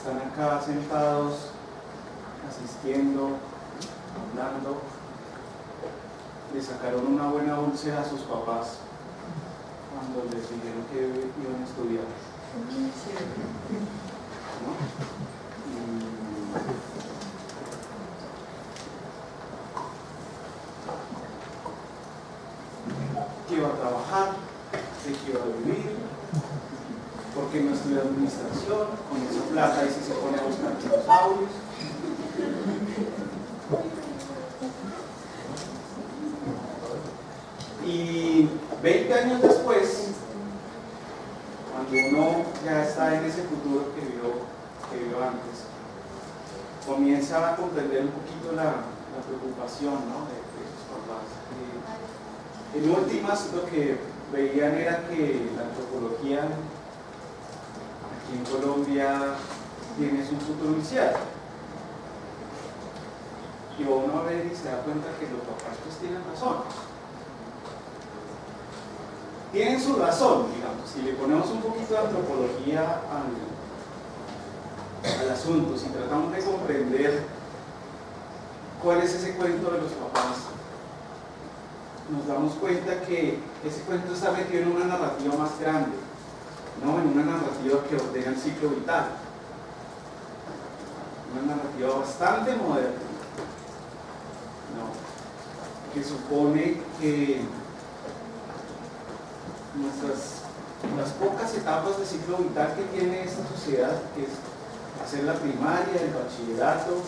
están acá sentados, asistiendo, hablando, le sacaron una buena úlcera a sus papás cuando les dijeron que iban a estudiar, ¿no? Que iba a trabajar, de que iba a vivir, porque no estudia administración, con esa plata y si se pone a buscar dinosaurios. Y 20 años después, cuando uno ya está en ese futuro que vio antes, comienza a comprender un poquito la preocupación, ¿no?, de sus papás. En últimas, lo que veían era que la antropología aquí en Colombia tiene su futuro incierto. Y uno a ver y se da cuenta que los papás pues tienen razón. Tienen su razón, digamos. Si le ponemos un poquito de antropología al asunto, si tratamos de comprender cuál es ese cuento de los papás, nos damos cuenta que ese cuento está metido en una narrativa más grande, ¿no? En una narrativa que ordena el ciclo vital, una narrativa bastante moderna, ¿no?, que supone que las pocas etapas de ciclo vital que tiene esta sociedad, que es hacer la primaria, el bachillerato,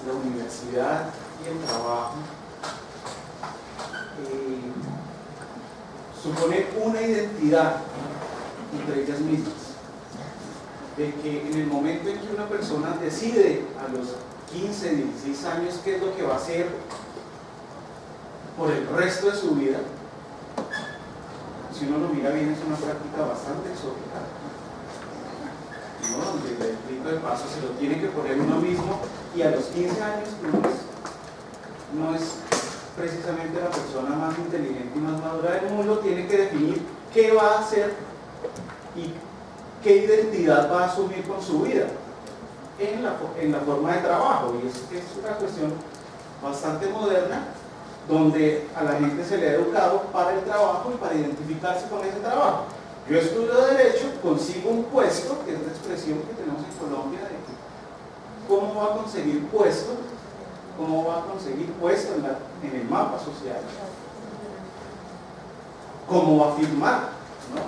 la universidad y el trabajo, supone una identidad entre ellas mismas, de que en el momento en que una persona decide a los 15, 16 años qué es lo que va a hacer por el resto de su vida, si uno lo mira bien, es una práctica bastante exótica, ¿no?, donde el rito de paso se lo tiene que poner uno mismo, y a los 15 años no es precisamente la persona más inteligente y más madura del mundo, tiene que definir qué va a hacer y qué identidad va a asumir con su vida en la forma de trabajo. Y es una cuestión bastante moderna, donde a la gente se le ha educado para el trabajo y para identificarse con ese trabajo. Yo estudio Derecho, consigo un puesto, que es la expresión que tenemos en Colombia de que cómo va a conseguir puesto, en el mapa social, cómo va a firmar, ¿no?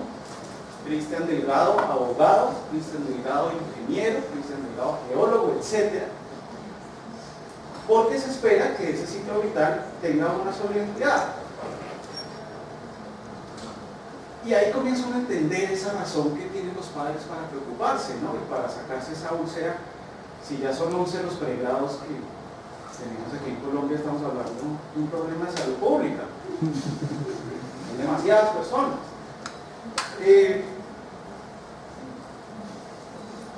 Cristian Delgado, abogado, Cristian Delgado, ingeniero, Cristian Delgado, geólogo, etc. Porque se espera que ese ciclo vital tenga una sola identidad. Y ahí comienza uno a entender esa razón que tienen los padres para preocuparse, ¿no?, y para sacarse esa úlcera. Si ya son 11 los pregrados que tenemos aquí en Colombia, estamos hablando de un problema de salud pública. Son demasiadas personas.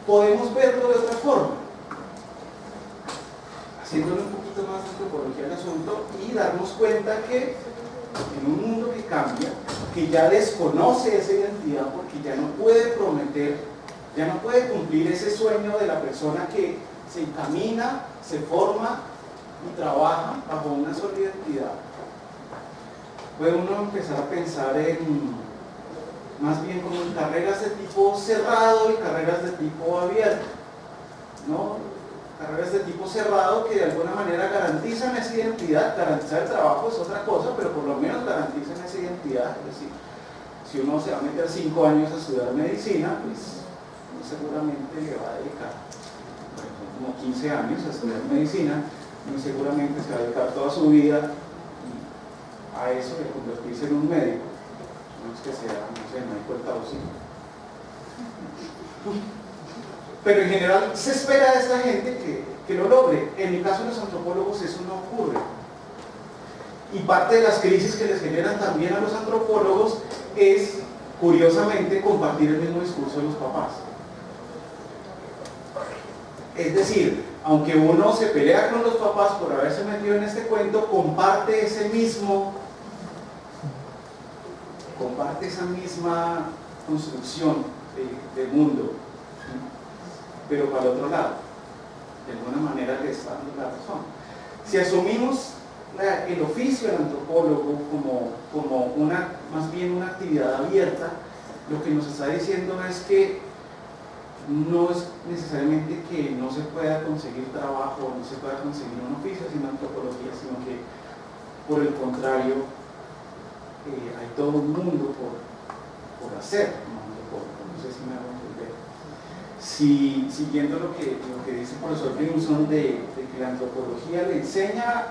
Podemos verlo de otra forma, haciéndole un poquito más de antropología al asunto y darnos cuenta que en un mundo que cambia, que ya desconoce esa identidad porque ya no puede prometer, ya no puede cumplir ese sueño de la persona que se encamina, se forma y trabaja bajo una sola identidad, puede uno empezar a pensar más bien como en carreras de tipo cerrado y carreras de tipo abierto, ¿no? Carreras de tipo cerrado que de alguna manera garantizan esa identidad. Garantizar el trabajo es otra cosa, pero por lo menos garantizan esa identidad. Es decir, si uno se va a meter 5 años a estudiar medicina, pues seguramente le va a dedicar, por ejemplo, como 15 años a estudiar medicina, y seguramente se va a dedicar toda su vida a eso, de convertirse en un médico. No es que sea, no sé, médico del Taucino. Pero en general se espera de esta gente que lo logre. En el caso de los antropólogos eso no ocurre. Y parte de las crisis que les generan también a los antropólogos es, curiosamente, compartir el mismo discurso de los papás. Es decir, aunque uno se pelea con los papás por haberse metido en este cuento, comparte esa misma construcción del mundo. pero para el otro lado, de alguna manera le está dando la razón. Si asumimos el oficio del antropólogo como más bien una actividad abierta, lo que nos está diciendo es que no es necesariamente que no se pueda conseguir trabajo, no se pueda conseguir un oficio sin antropología, sino que por el contrario hay todo un mundo por hacer como antropólogo. No sé si me hago entender. Siguiendo lo que dice el profesor Grimson de que la antropología le enseña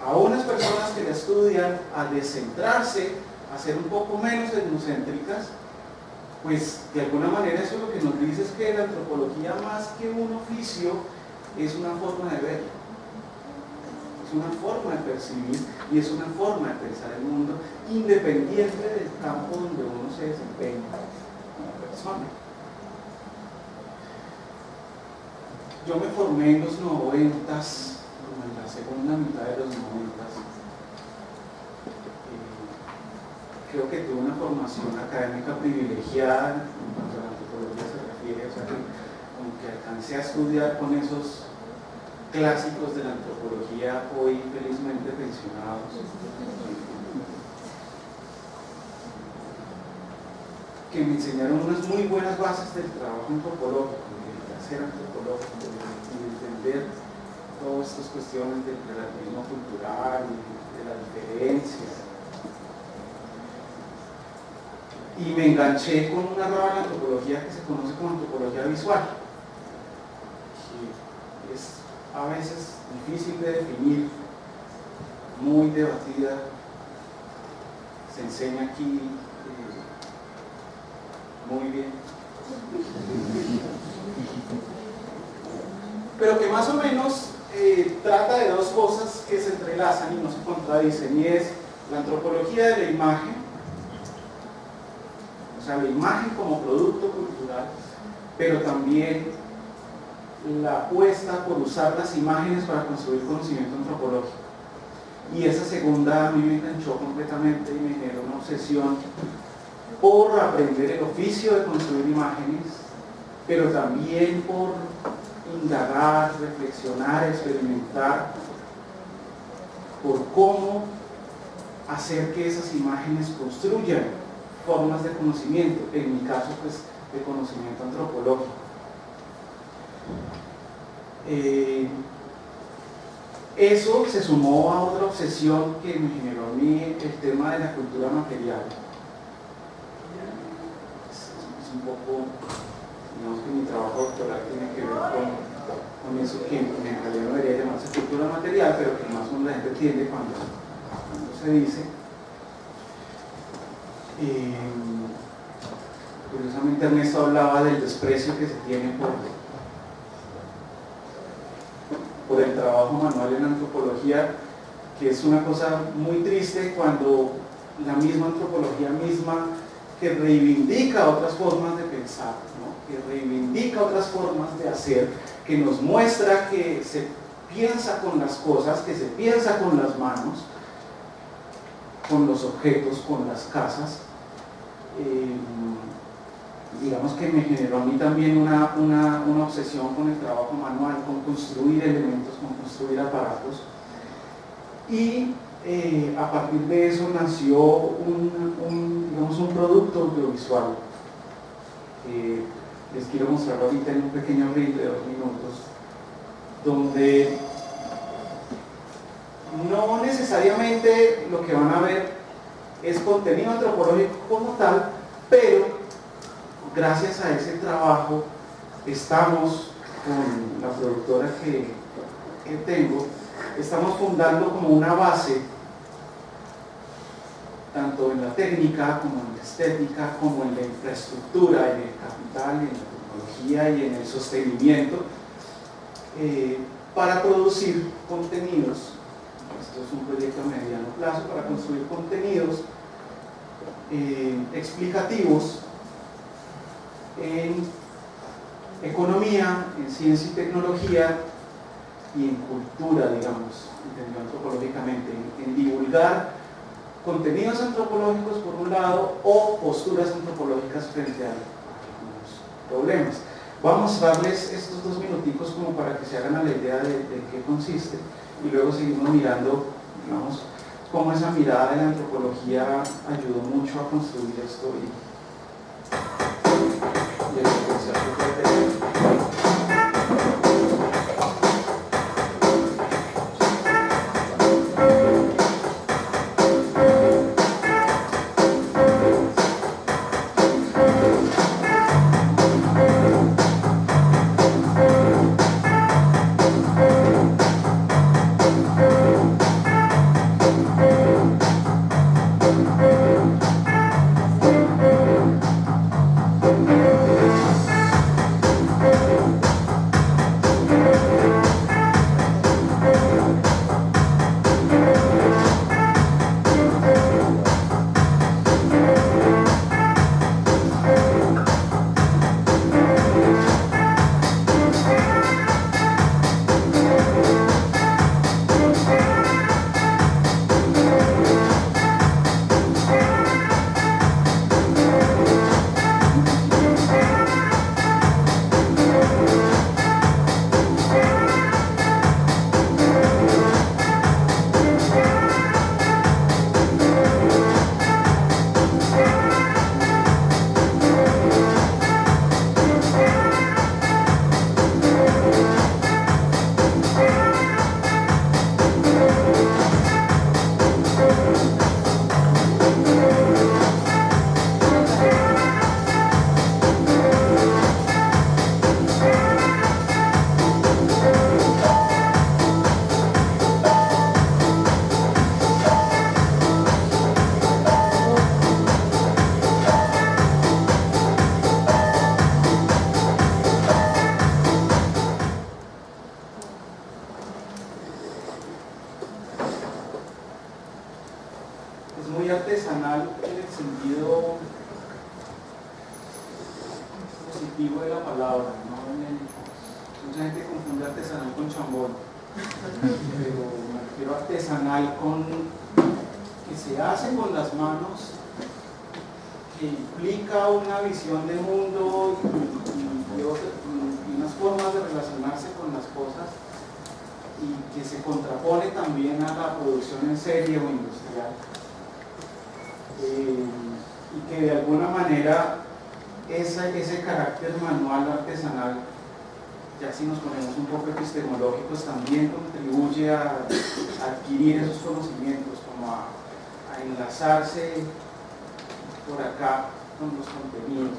a unas personas que la estudian a descentrarse, a ser un poco menos etnocéntricas, pues de alguna manera eso lo que nos dice es que la antropología, más que un oficio, es una forma de ver, es una forma de percibir y es una forma de pensar el mundo independiente del campo donde uno se desempeña como persona. Yo me formé en los 90s, como en la segunda mitad de los 90s. Creo que tuve una formación académica privilegiada en cuanto a la antropología se refiere, o sea que como que alcancé a estudiar con esos clásicos de la antropología hoy felizmente pensionados. Que me enseñaron unas muy buenas bases del trabajo antropológico, de hacer antropológico, de entender todas estas cuestiones del relativismo cultural y de la diferencia. Y me enganché con una rama de la antropología que se conoce como antropología visual, que es a veces difícil de definir, muy debatida, se enseña aquí muy bien, pero que más o menos trata de dos cosas que se entrelazan y no se contradicen, y es la antropología de la imagen, o sea, la imagen como producto cultural, pero también la apuesta por usar las imágenes para construir conocimiento antropológico. Y esa segunda a mí me enganchó completamente y me generó una obsesión por aprender el oficio de construir imágenes, pero también por indagar, reflexionar, experimentar por cómo hacer que esas imágenes construyan formas de conocimiento, en mi caso pues de conocimiento antropológico. Eso se sumó a otra obsesión que me generó a mí el tema de la cultura material. Es un poco, digamos que mi trabajo doctoral tiene que ver con eso que en realidad no debería llamarse cultura material, pero que más o menos la gente entiende cuando se dice. Curiosamente Ernesto hablaba del desprecio que se tiene por el trabajo manual en antropología, que es una cosa muy triste cuando la misma antropología misma que reivindica otras formas de pensar, ¿no? Que reivindica otras formas de hacer, que nos muestra que se piensa con las cosas, que se piensa con las manos, con los objetos, con las casas. Digamos que me generó a mí también una obsesión con el trabajo manual, con construir elementos, con construir aparatos, y a partir de eso nació digamos un producto audiovisual. Les quiero mostrar ahorita en un pequeño reel de 2 minutos, donde no necesariamente lo que van a ver es contenido antropológico como tal, pero gracias a ese trabajo estamos con la productora que tengo, estamos fundando como una base, tanto en la técnica como en la estética, como en la infraestructura, en el capital, en la tecnología y en el sostenimiento, para producir contenidos. Esto es un proyecto a mediano plazo para construir contenidos explicativos en economía, en ciencia y tecnología y en cultura, digamos, entendido antropológicamente, en divulgar contenidos antropológicos por un lado o posturas antropológicas frente a algunos problemas. Voy a mostrarles estos 2 minuticos como para que se hagan a la idea de qué consiste y luego seguimos mirando, digamos, cómo esa mirada de la antropología ayudó mucho a construir esto y el potencial que puede tener. Es muy artesanal en el sentido positivo de la palabra, ¿no? Mucha gente confunde artesanal con chambón, pero me refiero a artesanal con que se hace con las manos, que implica una visión de mundo y unas formas de relacionarse con las cosas, y que se contrapone también a la producción en serie o industrial. Y que de alguna manera ese carácter manual artesanal, ya si nos ponemos un poco epistemológicos, también contribuye a adquirir esos conocimientos, como a enlazarse por acá con los contenidos,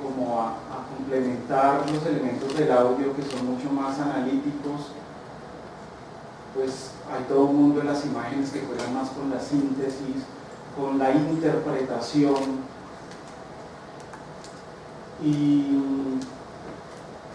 como a complementar los elementos del audio que son mucho más analíticos. Pues hay todo un mundo de las imágenes que juegan más con la síntesis, con la interpretación, y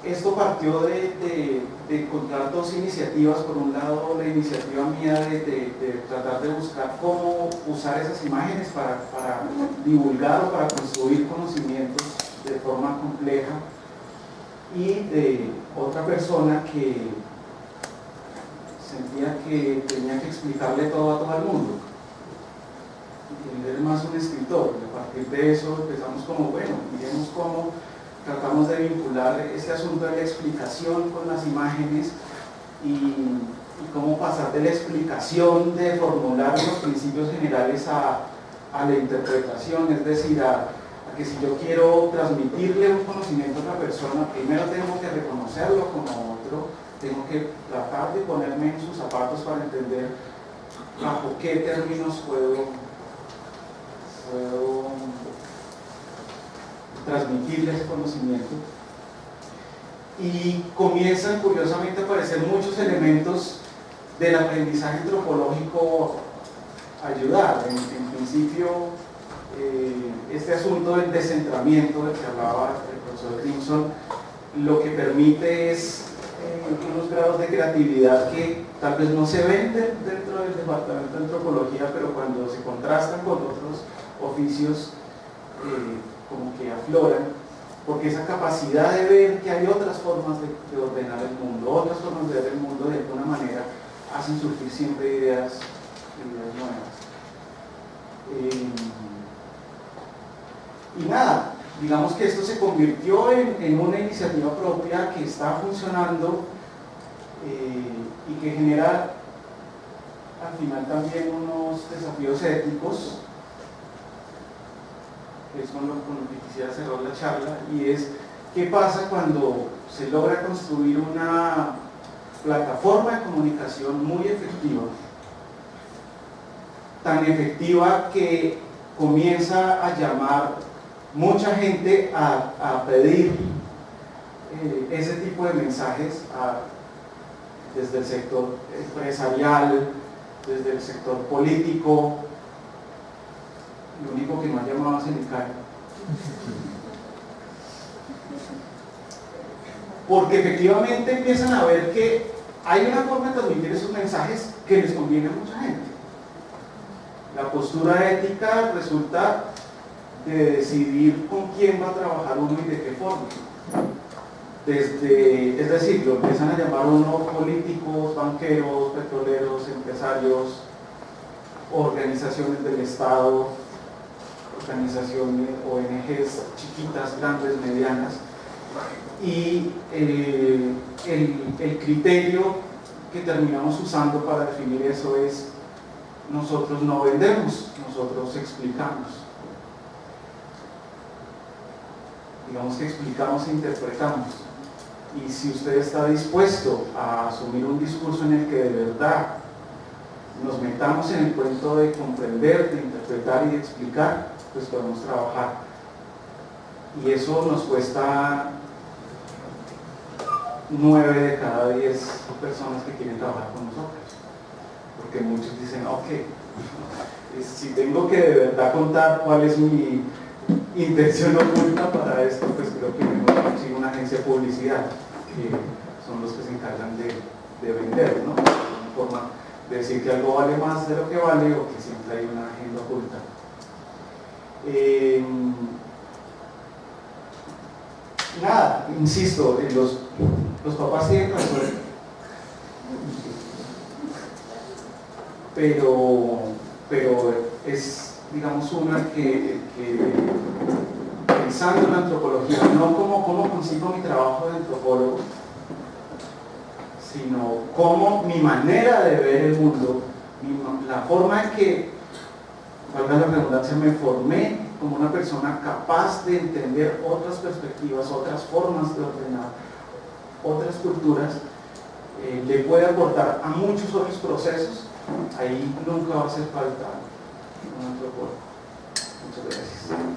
esto partió de encontrar 2 iniciativas. Por un lado, la iniciativa mía de tratar de buscar cómo usar esas imágenes para divulgar o para construir conocimientos de forma compleja, y de otra persona que sentía que tenía que explicarle todo a todo el mundo. Él es más un escritor, y a partir de eso empezamos como, bueno, miremos cómo tratamos de vincular este asunto de la explicación con las imágenes, y cómo pasar de la explicación, de formular unos principios generales a la interpretación, es decir, a que si yo quiero transmitirle un conocimiento a otra persona, primero tengo que reconocerlo como otro, tengo que tratar de ponerme en sus zapatos para entender bajo qué términos puedo transmitirle ese conocimiento. Y comienzan curiosamente a aparecer muchos elementos del aprendizaje antropológico a ayudar. En principio, este asunto del descentramiento del que hablaba el profesor Crimson, lo que permite es unos grados de creatividad que tal vez no se ven dentro del departamento de antropología, pero cuando se contrastan con otros oficios, como que afloran, porque esa capacidad de ver que hay otras formas de ordenar el mundo, otras formas de ver el mundo, de alguna manera hacen surgir siempre ideas nuevas. Y nada, digamos que esto se convirtió en una iniciativa propia que está funcionando y que genera al final también unos desafíos éticos, que es con lo que quisiera cerrar la charla, y es qué pasa cuando se logra construir una plataforma de comunicación muy efectiva, tan efectiva que comienza a llamar mucha gente a pedir ese tipo de mensajes desde el sector empresarial, desde el sector político. Lo único que no ha llamado es el ICAE. Porque efectivamente empiezan a ver que hay una forma de transmitir esos mensajes que les conviene a mucha gente. La postura ética resulta de decidir con quién va a trabajar uno y de qué forma. Es decir, lo empiezan a llamar uno políticos, banqueros, petroleros, empresarios, organizaciones del Estado, organizaciones, ONGs chiquitas, grandes, medianas, y el criterio que terminamos usando para definir eso es: nosotros no vendemos, nosotros explicamos. Digamos que explicamos e interpretamos. Y si usted está dispuesto a asumir un discurso en el que de verdad nos metamos en el cuento de comprender, de interpretar y de explicar, pues podemos trabajar. Y eso nos cuesta 9 de cada 10 personas que quieren trabajar con nosotros. Porque muchos dicen, ok, si tengo que de verdad contar cuál es mi intención oculta para esto, pues creo que mejor consigo una agencia de publicidad, que son los que se encargan de vender, ¿no? Una forma de decir que algo vale más de lo que vale, o que siempre hay una agenda oculta. Nada, insisto, los papás tienen razón, pero es, digamos, una que pensando en la antropología, no como cómo consigo mi trabajo de antropólogo, sino cómo mi manera de ver el mundo, la forma en que, valga la redundancia, me formé como una persona capaz de entender otras perspectivas, otras formas de ordenar, otras culturas, le puede aportar a muchos otros procesos. Ahí nunca va a hacer falta un antropólogo. Muchas gracias.